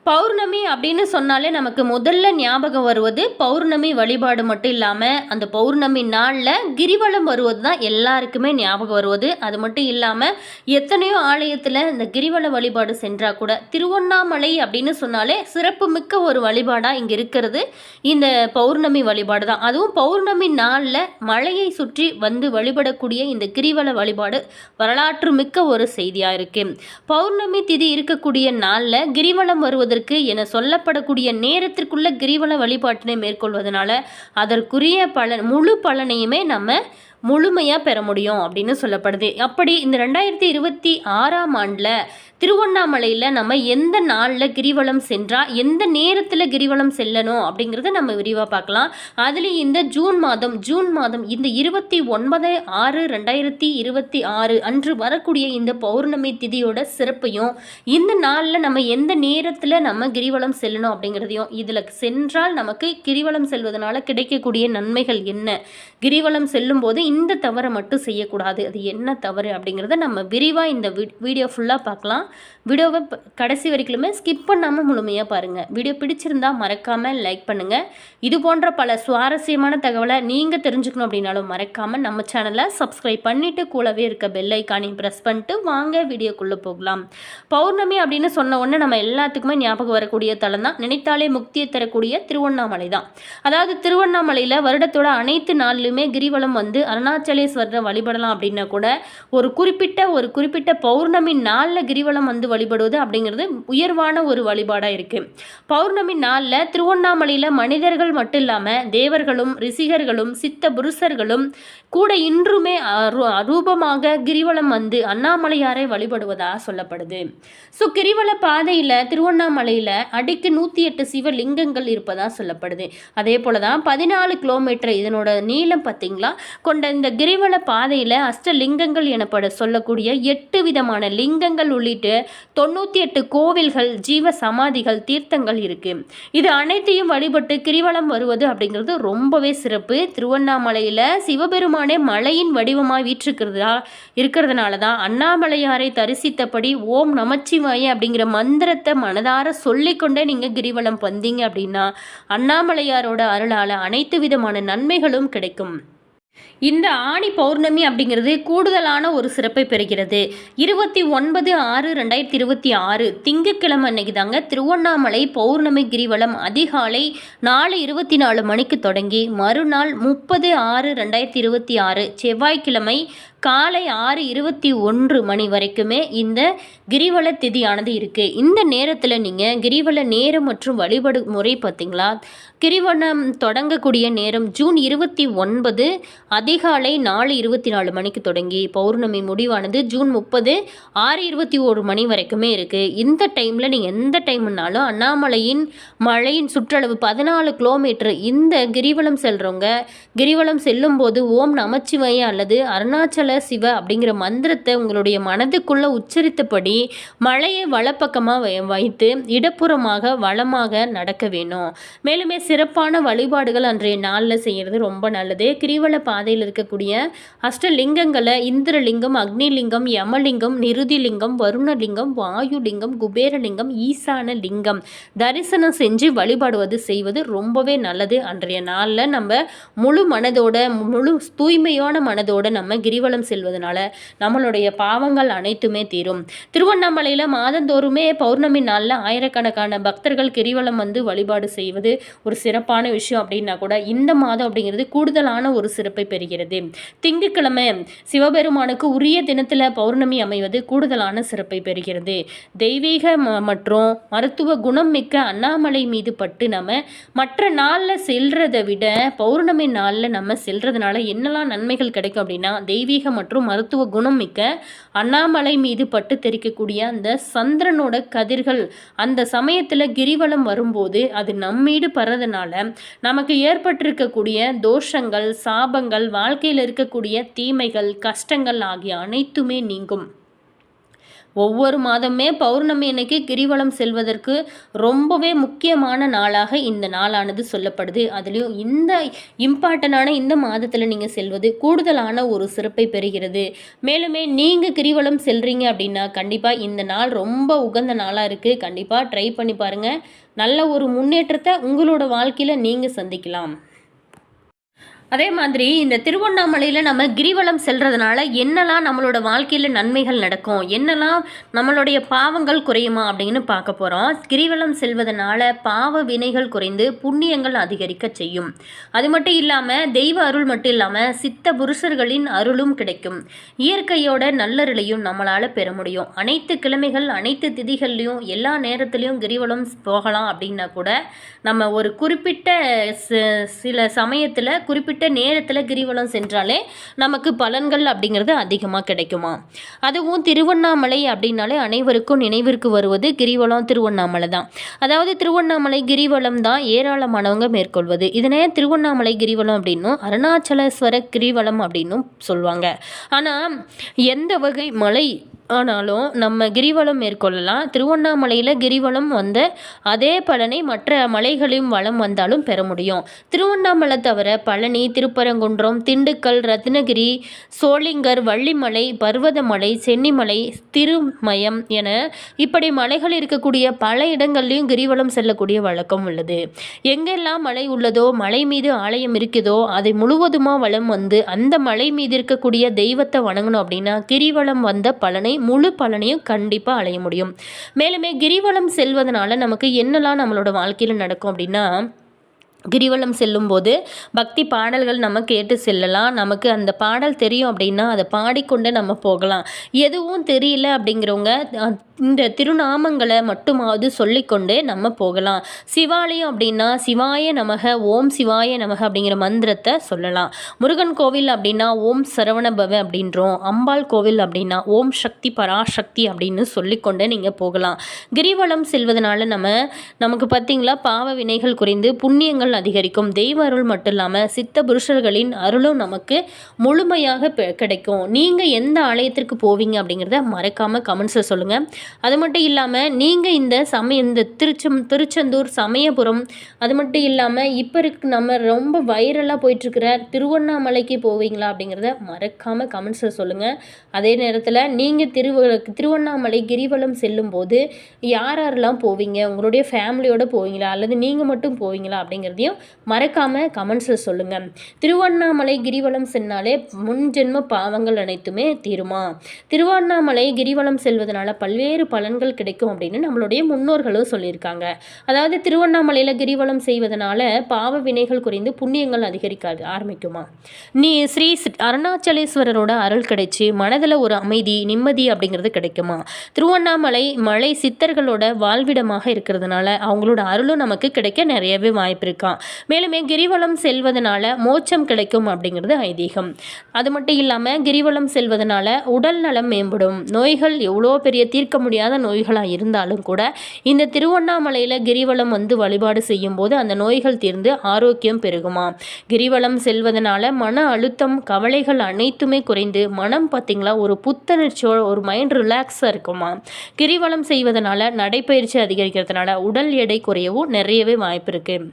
பௌர்ணமி அப்படின்னு சொன்னாலே நமக்கு முதல்ல ஞாபகம் வருவது பௌர்ணமி வழிபாடு மட்டும் இல்லாமல் அந்த பௌர்ணமி நாளில் கிரிவலம் வருவது தான் எல்லாருக்குமே ஞாபகம் வருவது. அது மட்டும் இல்லாமல் எத்தனையோ ஆலயத்தில் இந்த கிரிவல வழிபாடு சென்றால் கூட திருவண்ணாமலை அப்படின்னு சொன்னாலே சிறப்பு மிக்க ஒரு வழிபாடாக இங்கே இருக்கிறது இந்த பௌர்ணமி வழிபாடு தான். அதுவும் பௌர்ணமி நாளில் மலையை சுற்றி வந்து வழிபடக்கூடிய இந்த கிரிவல வழிபாடு வரலாற்று மிக்க ஒரு செய்தியாக இருக்குது. பௌர்ணமி திதி இருக்கக்கூடிய நாளில் கிரிவலம் வருவது என சொல்லப்படக்கூடிய நேரத்திற்குள்ள கிரிவல வழிபாட்டினை மேற்கொள்வதனால அதற்குரிய முழு பலனையுமே நம்ம முழுமையாக பெற முடியும் அப்படின்னு சொல்லப்படுது. அப்படி இந்த 2026ஆம் ஆண்டில் திருவண்ணாமலையில் நம்ம எந்த நாளில் கிரிவலம் சென்றால் எந்த நேரத்தில் கிரிவலம் செல்லணும் அப்படிங்கிறத நம்ம விரிவாக பார்க்கலாம். அதுலேயும் இந்த ஜூன் மாதம் இந்த 29/6/2026 அன்று வரக்கூடிய இந்த பௌர்ணமி திதியோட சிறப்பையும் இந்த நாளில் நம்ம எந்த நேரத்தில் நம்ம கிரிவலம் செல்லணும் அப்படிங்கிறதையும் இதில் சென்றால் நமக்கு கிரிவலம் செல்வதனால கிடைக்கக்கூடிய நன்மைகள் என்ன, கிரிவலம் செல்லும் போது இந்த தவறை மட்டும் செய்யக்கூடாது, அது என்ன தவறு அப்படிங்கிறத நம்ம விரிவாக இந்த வீடியோ ஃபுல்லாக பார்க்கலாம். வீடியோவை கடைசி வரைக்குமே ஸ்கிப் பண்ணாமல் முழுமையாக பாருங்கள். வீடியோ பிடிச்சிருந்தா மறக்காமல் லைக் பண்ணுங்கள். இது போன்ற பல சுவாரஸ்யமான தகவலை நீங்கள் தெரிஞ்சுக்கணும் அப்படின்னாலும் மறக்காமல் நம்ம சேனலை சப்ஸ்கிரைப் பண்ணிவிட்டு கூடவே இருக்க பெல் ஐக்கானையும் ப்ரெஸ் பண்ணிட்டு வாங்க வீடியோக்குள்ளே போகலாம். பௌர்ணமி அப்படின்னு சொன்ன உடனே நம்ம எல்லாத்துக்குமே ஞாபகம் வரக்கூடிய தலம் தான், நினைத்தாலே முக்தியை தரக்கூடிய திருவண்ணாமலை தான். அதாவது திருவண்ணாமலையில் வருடத்தோட அனைத்து நாளிலுமே கிரிவலம் வந்து அருணாச்சலேஸ்வரரை வழிபடலாம் அப்படின்னா கூட ஒரு குறிப்பிட்ட பௌர்ணமி நாளில் கிரிவலம் வந்து வழிபடுவது அப்படிங்கிறது உயர்வான ஒரு வழிபாடாக இருக்கு. பௌர்ணமி நாளில் திருவண்ணாமலையில் மனிதர்கள் மட்டும் இல்லாமல் தேவர்களும் ரிஷிகர்களும் சித்த புருஷர்களும் கூட இன்றுமே ரூபமாக கிரிவலம் வந்து அண்ணாமலையாரை வழிபடுவதாக சொல்லப்படுது. ஸோ கிரிவல பாதையில் திருவண்ணாமலையில் அடிக்கு 108 சிவலிங்கங்கள் இருப்பதாக சொல்லப்படுது. அதே போல தான் 14 கிலோமீட்டர் இதனோட நீளம் பார்த்தீங்களா கொண்ட இந்த கிரிவல பாதையில் அஷ்டலிங்கங்கள் எனப்பட சொல்லக்கூடிய 8 விதமான லிங்கங்கள் உள்ளிட்டு 98 கோவில்கள், ஜீவ சமாதிகள், தீர்த்தங்கள் இருக்கு. இது அனைத்தையும் வழிபட்டு கிரிவலம் வருவது அப்படிங்கிறது ரொம்பவே சிறப்பு. திருவண்ணாமலையில் சிவபெருமானே மலையின் வடிவமாக இருக்கிறதுனால தான் அண்ணாமலையாரை தரிசித்தபடி ஓம் நமச்சிவாய அப்படிங்கிற மந்திரத்தை மனதார சொல்லிக்கொண்டே நீங்கள் கிரிவலம் வந்தீங்க அப்படின்னா அண்ணாமலையாரோட அருளால் அனைத்து விதமான நன்மைகளும் கிடைக்கும். இந்த ஆணி பௌர்ணமி அப்படிங்கிறது கூடுதலான ஒரு சிறப்பை பெறுகிறது. 29/6/2026 திங்கட்கிழமை அன்னைக்கு தாங்க திருவண்ணாமலை பௌர்ணமி கிரிவலம் அதிகாலை 4:24 மணிக்கு தொடங்கி மறுநாள் 30/6/2026 செவ்வாய்க்கிழமை காலை 6:21 மணி வரைக்குமே இந்த கிரிவல திதியானது இருக்குது. இந்த நேரத்தில் நீங்கள் கிரிவல நேரம் மற்றும் வழிபாடு முறை பார்த்தீங்களா, கிரிவலம் தொடங்கக்கூடிய நேரம் ஜூன் 29 அதிகாலை 4:24 மணிக்கு தொடங்கி பௌர்ணமி முடிவானது ஜூன் 30 6:21 மணி வரைக்குமே இருக்குது. இந்த டைமில் நீங்கள் எந்த டைம்னாலும் அண்ணாமலையின் மலையின் சுற்றளவு 14 கிலோமீட்டர் இந்த கிரிவலம் செல்கிறவங்க கிரிவலம் செல்லும்போது ஓம் நமச்சிவாய அல்லது அருணாச்சல சிவ அப்படிங்கிற மந்திரத்தை உங்களுடைய மனதுக்குள்ள உச்சரித்தபடி மலையை வலப்பக்கமாக வைத்து இடப்புறமாக வளமாக நடக்க வேணும். மேலுமே சிறப்பான வழிபாடுகள் அன்றைய நாளில் செய்கிறது ரொம்ப நல்லது. கிரிவல பாதையில் இருக்கக்கூடிய அஷ்டலிங்கங்களை இந்திரலிங்கம், அக்னிலிங்கம், யமலிங்கம், நிருதிலிங்கம், வருணலிங்கம், வாயுலிங்கம், குபேரலிங்கம், ஈசான லிங்கம் தரிசனம் செஞ்சு வழிபாடுவது செய்வது ரொம்பவே நல்லது. அன்றைய நாளில் நம்ம முழு மனதோட முழு தூய்மையான மனதோட நம்ம கிரிவலம் செல்வதனால நம்மளுடைய பாவங்கள் அனைத்துமே தீரும். திருவண்ணாமலையில் மாதந்தோறுமே பௌர்ணமி நாளில் ஆயிரக்கணக்கான பக்தர்கள் கிரிவலம் வந்து வழிபாடு செய்வது ஒரு சிறப்பான விஷயம் அப்படின்னா கூட இந்த மாதம் அப்படிங்கிறது கூடுதலான ஒரு சிறப்பை பெறுகிறது. திங்கட்கிழமை சிவபெருமானுக்கு உரிய தினத்தில் பௌர்ணமி அமைவது கூடுதலான சிறப்பை பெறுகிறது. தெய்வீக மற்றும் மருத்துவ குணம் மிக்க அண்ணாமலை மீது பட்டு நம்ம மற்ற நாளில் செல்றதை விட பௌர்ணமி நாளில் நம்ம செல்றதுனால என்னெல்லாம் நன்மைகள் கிடைக்கும் அப்படின்னா தெய்வீக மற்றும் மருத்துவ குணம் மிக்க அண்ணாமலை மீது பட்டு தெரிக்கக்கூடிய அந்த சந்திரனோட கதிர்கள் அந்த சமயத்தில் கிரிவலம் வரும்போது அது நம்மீடு படுறதுனால நமக்கு ஏற்பட்டிருக்கக்கூடிய தோஷங்கள், சாபங்கள், வாழ்க்கையில் இருக்கக்கூடிய தீமைகள், கஷ்டங்கள் ஆகிய அனைத்துமே நீங்கும். ஒவ்வொரு மாதமே பௌர்ணமி அன்னைக்கு கிரிவலம் செல்வதற்கு ரொம்பவே முக்கியமான நாளாக இந்த நாளானது சொல்லப்படுது. அதுலேயும் இந்த இம்பார்ட்டண்டான இந்த மாதத்தில் நீங்கள் செல்வது கூடுதலான ஒரு சிறப்பை பெறுகிறது. மேலுமே நீங்கள் கிரிவலம் செல்கிறீங்க அப்படின்னா கண்டிப்பாக இந்த நாள் ரொம்ப உகந்த நாளாக இருக்குது. கண்டிப்பாக ட்ரை பண்ணி பாருங்கள். நல்ல ஒரு முன்னேற்றத்தை உங்களோட வாழ்க்கையில் நீங்கள் சந்திக்கலாம். அதே மாதிரி இந்த திருவண்ணாமலையில் நம்ம கிரிவலம் செல்றதுனால என்னெல்லாம் நம்மளோட வாழ்க்கையில் நன்மைகள் நடக்கும், என்னெல்லாம் நம்மளுடைய பாவங்கள் குறையுமா அப்படின்னு பார்க்க போகிறோம். கிரிவலம் செல்வதனால பாவ வினைகள் குறைந்து புண்ணியங்கள் அதிகரிக்க செய்யும். அது மட்டும் இல்லாமல் தெய்வ அருள் மட்டும் இல்லாமல் சித்த புருஷர்களின் அருளும் கிடைக்கும். இயற்கையோட நல்லருளையும் நம்மளால் பெற முடியும். அனைத்து கிழமைகள் அனைத்து திதிகள்லையும் எல்லா நேரத்துலையும் கிரிவலம் போகலாம் அப்படின்னா கூட நம்ம ஒரு குறிப்பிட்ட சில சமயத்தில் குறிப்பிட்ட நேரத்தில் கிரிவலம் சென்றாலே நமக்கு பலன்கள் அப்படிங்கிறது அதிகமாக கிடைக்குமா. அதுவும் திருவண்ணாமலை அப்படின்னாலே அனைவருக்கும் நினைவிற்கு வருவது கிரிவலம் திருவண்ணாமலை தான். அதாவது திருவண்ணாமலை கிரிவலம் தான் ஏராளமானவங்க மேற்கொள்வது. இதனே திருவண்ணாமலை கிரிவலம் அப்படின்னும் அருணாச்சலேஸ்வர கிரிவலம் அப்படின்னும் சொல்லுவாங்க. ஆனால் எந்த வகை மலை ஆனாலும் நம்ம கிரிவலம் மேற்கொள்ளலாம். திருவண்ணாமலையில் கிரிவலம் வந்த அதே பலனை மற்ற மலைகளையும் வளம் வந்தாலும் பெற முடியும். திருவண்ணாமலை தவிர பழனி, திருப்பரங்குன்றம், திண்டுக்கல், ரத்னகிரி, சோளிங்கர், வள்ளிமலை, பர்வதமலை, சென்னிமலை, திருமயம் என இப்படி மலைகள் இருக்கக்கூடிய பல இடங்கள்லையும் கிரிவலம் செல்லக்கூடிய வழக்கம் உள்ளது. எங்கெல்லாம் மலை உள்ளதோ, மலை மீது ஆலயம் இருக்குதோ அதை முழுவதுமாக வளம் வந்து அந்த மலை மீது இருக்கக்கூடிய தெய்வத்தை வணங்கணும் அப்படின்னா கிரிவலம் வந்த பலனை முழு பலனையும் கண்டிப்பாக அடைய முடியும். மேலுமே கிரிவலம் செல்வதனால நமக்கு என்னெல்லாம் நம்மளோட வாழ்க்கையில் நடக்கும் அப்படின்னா, கிரிவலம் செல்லும்போது பக்தி பாடல்கள் நம்ம கேட்டு செல்லலாம். நமக்கு அந்த பாடல் தெரியும் அப்படின்னா அதை பாடிக்கொண்டு நம்ம போகலாம். எதுவும் தெரியல அப்படிங்கிறவங்க இந்த திருநாமங்களை மட்டுமாவது சொல்லிக்கொண்டு நம்ம போகலாம். சிவாலயம் அப்படின்னா சிவாய நமக, ஓம் சிவாய நமக அப்படிங்கிற மந்திரத்தை சொல்லலாம். முருகன் கோவில் அப்படின்னா ஓம் சரவணபவ அப்படின்றோம். அம்பாள் கோவில் அப்படின்னா ஓம் சக்தி பராசக்தி அப்படின்னு சொல்லிக்கொண்டு நீங்கள் போகலாம். கிரிவலம் செல்வதனால நமக்கு பார்த்திங்களா பாவ வினைகள் குறைந்து புண்ணியங்கள் அதிகரிக்கும். தெய்வ அருள் மட்டும் இல்லாமல் சித்த புருஷர்களின் அருளும் நமக்கு முழுமையாக கிடைக்கும். நீங்கள் எந்த ஆலயத்திற்கு போவீங்க அப்படிங்கிறத மறக்காமல் கமெண்ட்ஸில் சொல்லுங்கள். அது மட்டும் இல்லாமல் நீங்கள் இந்த திருச்செந்தூர், சமயபுரம், அது மட்டும் இல்லாமல் இப்போ நம்ம ரொம்ப வைரலாக போயிட்டுருக்கிற திருவண்ணாமலைக்கு போவீங்களா அப்படிங்கிறத மறக்காமல் கமெண்ட்ஸில் சொல்லுங்கள். அதே நேரத்தில் நீங்கள் திருவண்ணாமலை கிரிவலம் செல்லும்போது யாரெல்லாம் போவீங்க, உங்களுடைய ஃபேமிலியோடு போவீங்களா அல்லது நீங்கள் மட்டும் போவீங்களா அப்படிங்கிறதையும் மறக்காமல் கமெண்ட்ஸில் சொல்லுங்கள். திருவண்ணாமலை கிரிவலம் சென்னாலே முன்ஜென்ம பாவங்கள் அனைத்துமே தீருமா. திருவண்ணாமலை கிரிவலம் செல்வதனால பல்வேறு பலன்கள் கிடைக்கும் அப்படின்னு நம்மளுடைய முன்னோர்களும் சொல்லியிருக்காங்க. அதாவது திருவண்ணாமலையில் கிரிவலம் செய்வதனால பாவ வினைகள் குறைந்து புண்ணியங்கள் அதிகரிக்க ஆரம்பிக்குமா. ஸ்ரீ அருணாச்சலேஸ்வரரோட அருள் கிடைச்சி மனதில் ஒரு அமைதி, நிம்மதி அப்படிங்கிறது கிடைக்குமா. திருவண்ணாமலை மலை சித்தர்களோட வாழ்விடமாக இருக்கிறதுனால அவங்களோட அருளும் நமக்கு கிடைக்க நிறையவே வாய்ப்பு இருக்கான். மேலுமே கிரிவலம் செல்வதனால மோட்சம் கிடைக்கும் அப்படிங்கிறது ஐதீகம். அது மட்டும் இல்லாமல் கிரிவலம் செல்வதனால உடல் நலம் மேம்படும். நோய்கள் எவ்வளோ பெரிய தீர்க்க முடியாத நோய்களாக இருந்தாலும் கூட இந்த திருவண்ணாமலையில் கிரிவலம் வந்து வழிபாடு செய்யும் போது அந்த நோய்கள் தீர்ந்து ஆரோக்கியம் பெருகுமா. கிரிவலம் செல்வதனால மன அழுத்தம், கவலைகள் அனைத்துமே குறைந்து மனம் பார்த்திங்களா ஒரு புத்துணர்ச்சியோட ஒரு மைண்ட் ரிலாக்ஸாக இருக்குமா. கிரிவலம் செய்வதனால நடைப்பயிற்சி அதிகரிக்கிறதுனால உடல் எடை குறையவும் நிறையவே வாய்ப்பு இருக்குது.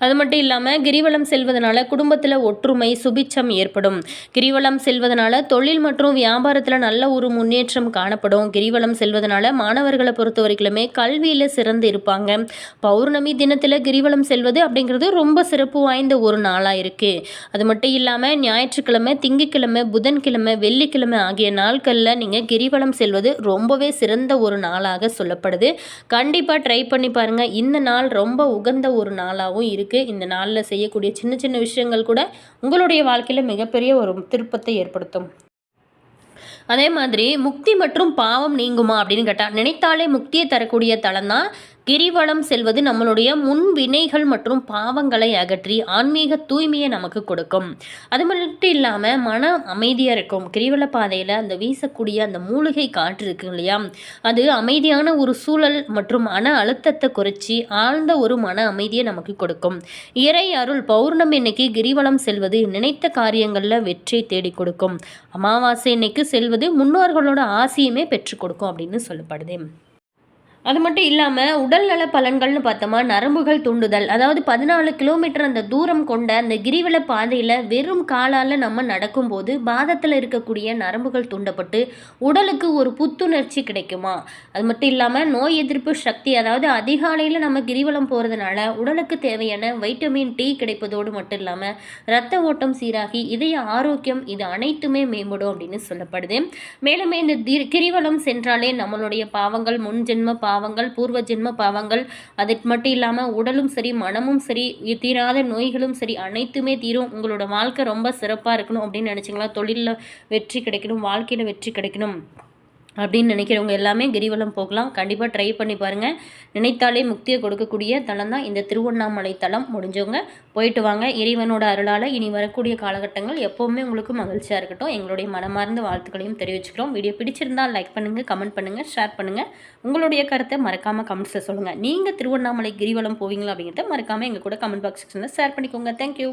அது மட்டும் இல்லாமல் கிரிவலம் செல்வதனால குடும்பத்தில் ஒற்றுமை, சுபிட்சம் ஏற்படும். கிரிவலம் செல்வதனால தொழில் மற்றும் வியாபாரத்தில் நல்ல ஒரு முன்னேற்றம் காணப்படும். கிரிவலம் செல்வதனால மாணவர்களை பொறுத்த வரைக்குமே கல்வியில் சிறந்து இருப்பாங்க. பௌர்ணமி தினத்தில் கிரிவலம் செல்வது அப்படிங்கிறது ரொம்ப சிறப்பு வாய்ந்த ஒரு நாளாக இருக்குது. அது மட்டும் இல்லாமல் ஞாயிற்றுக்கிழமை, திங்கட்கிழமை, புதன்கிழமை, வெள்ளிக்கிழமை ஆகிய நாட்களில் நீங்கள் கிரிவலம் செல்வது ரொம்பவே சிறந்த ஒரு நாளாக சொல்லப்படுது. கண்டிப்பாக ட்ரை பண்ணி பாருங்கள். இந்த நாள் ரொம்ப உகந்த ஒரு நாளாகவும் இருக்குது. இந்த நாளில் செய்யக்கூடிய சின்ன சின்ன விஷயங்கள் கூட உங்களுடைய வாழ்க்கையில் மிகப்பெரிய ஒரு திருப்பத்தை ஏற்படுத்தும். அதே மாதிரி முக்தி மற்றும் பாவம் நீங்குமா அப்படின்னு கேட்டால் நினைத்தாலே முக்தியை தரக்கூடிய தலம் தான் கிரிவலம் செல்வது நம்மளுடைய முன்வினைகள் மற்றும் பாவங்களை அகற்றி ஆன்மீக தூய்மையை நமக்கு கொடுக்கும். அது மட்டும் இல்லாமல் மன அமைதியாக இருக்கும். கிரிவல பாதையில் அந்த வீசக்கூடிய அந்த மூலிகை காற்று இருக்கு இல்லையா, அது அமைதியான ஒரு சூழல் மற்றும் மன அழுத்தத்தை குறைச்சி ஆழ்ந்த ஒரு மன அமைதியை நமக்கு கொடுக்கும். இறை அருள் பௌர்ணமி இன்னைக்கு கிரிவலம் செல்வது நினைத்த காரியங்களில் வெற்றி தேடி கொடுக்கும். அமாவாசை இன்னைக்கு செல்வது முன்னோர்களோட ஆசையுமே பெற்றுக் கொடுக்கும் அப்படின்னு சொல்லப்படுது. அது மட்டும் இல்லாமல் உடல்நல பலன்கள்னு பார்த்தோமா, நரம்புகள் தூண்டுதல், அதாவது 14 கிலோமீட்டர் அந்த தூரம் கொண்ட அந்த கிரிவல பாதையில் வெறும் காலால் நம்ம நடக்கும்போது பாதத்தில் இருக்கக்கூடிய நரம்புகள் தூண்டப்பட்டு உடலுக்கு ஒரு புத்துணர்ச்சி கிடைக்குமா. அது மட்டும் இல்லாமல் நோய் எதிர்ப்பு சக்தி, அதாவது அதிகாலையில் நம்ம கிரிவலம் போகிறதுனால உடலுக்கு தேவையான வைட்டமின் டி கிடைப்பதோடு மட்டும் இல்லாமல் இரத்த ஓட்டம் சீராகி இதய ஆரோக்கியம் இது அனைத்துமே மேம்படும் அப்படின்னு சொல்லப்படுது. மேலுமே இந்த கிரிவலம் சென்றாலே நம்மளுடைய பாவங்கள், முன்ஜென்ம பாவங்கள், பூர்வ ஜென்ம பாவங்கள், அது மட்டும் இல்லாமல் உடலும் சரி மனமும் சரி தீராத நோய்களும் சரி அனைத்துமே தீரும். உங்களோட வாழ்க்கை ரொம்ப சிறப்பாக இருக்கணும் அப்படின்னு நினச்சிங்களா, தொழிலில் வெற்றி கிடைக்கணும், வாழ்க்கையில் வெற்றி கிடைக்கணும் அப்படின்னு நினைக்கிறவங்க எல்லாமே கிரிவலம் போகலாம். கண்டிப்பாக ட்ரை பண்ணி பாருங்கள். நினைத்தாலே முக்தியை கொடுக்கக்கூடிய தலம் தான் இந்த திருவண்ணாமலை தலம். முடிஞ்சவங்க போயிட்டு வாங்க. இறைவனோட அருளால் இனி வரக்கூடிய காலகட்டங்கள் எப்போவுமே உங்களுக்கு மகிழ்ச்சியாக இருக்கட்டும். எங்களுடைய மனமார்ந்த வாழ்த்துக்களையும் தெரிவிச்சுக்கிறோம். வீடியோ பிடிச்சிருந்தால் லைக் பண்ணுங்கள், கமெண்ட் பண்ணுங்கள், ஷேர் பண்ணுங்கள். உங்களுடைய கருத்தை மறக்காமல் கமெண்ட்ஸில் சொல்லுங்கள். நீங்கள் திருவண்ணாமலை கிரிவலம் போவீங்களா அப்படிங்கிறத மறக்காமல் எங்கள் கூட கமெண்ட் பாக்ஸ் செக்ஷனில் ஷேர் பண்ணிக்கோங்க. தேங்க்யூ.